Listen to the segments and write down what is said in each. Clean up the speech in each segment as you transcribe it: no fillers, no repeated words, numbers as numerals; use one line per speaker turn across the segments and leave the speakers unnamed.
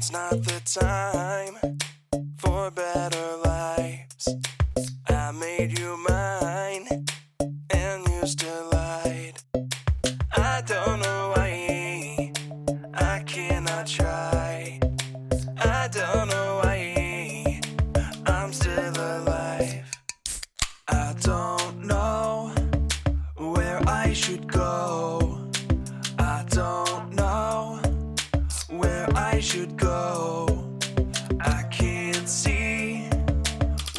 It's not the time for better lives. I made you mine, and you still lied. I don't know why I cannot try. I don't know why I'm still alive. I don't know where I should go. I don't know where I should go. I can't see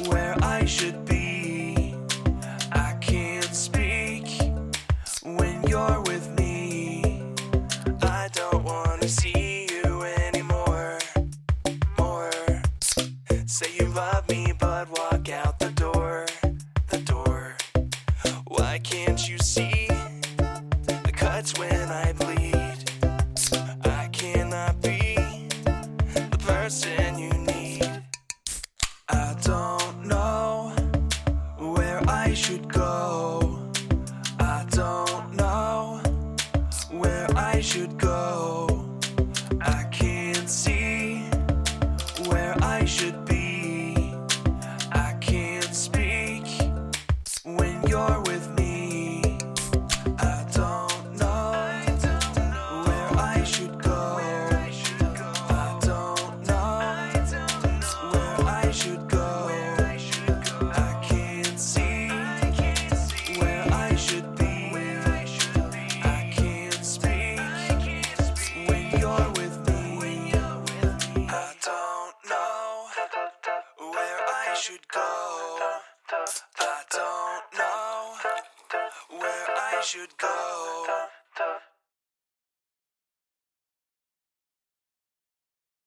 where I should be. I can't speak when you're with me. I don't wanna see you anymore. More. Say you love me, but walk out the door. The door. Why can't you see the cuts when I bleed? I cannot be the person you need. I don't know where I should go. I don't know where I should go. I can't see where I should be. I can't speak when you're with me. I don't know where I should go. I don't know where I should go. I can't see where I should be. I can't speak when you're with me. I don't know where I should go. I don't know where I should go.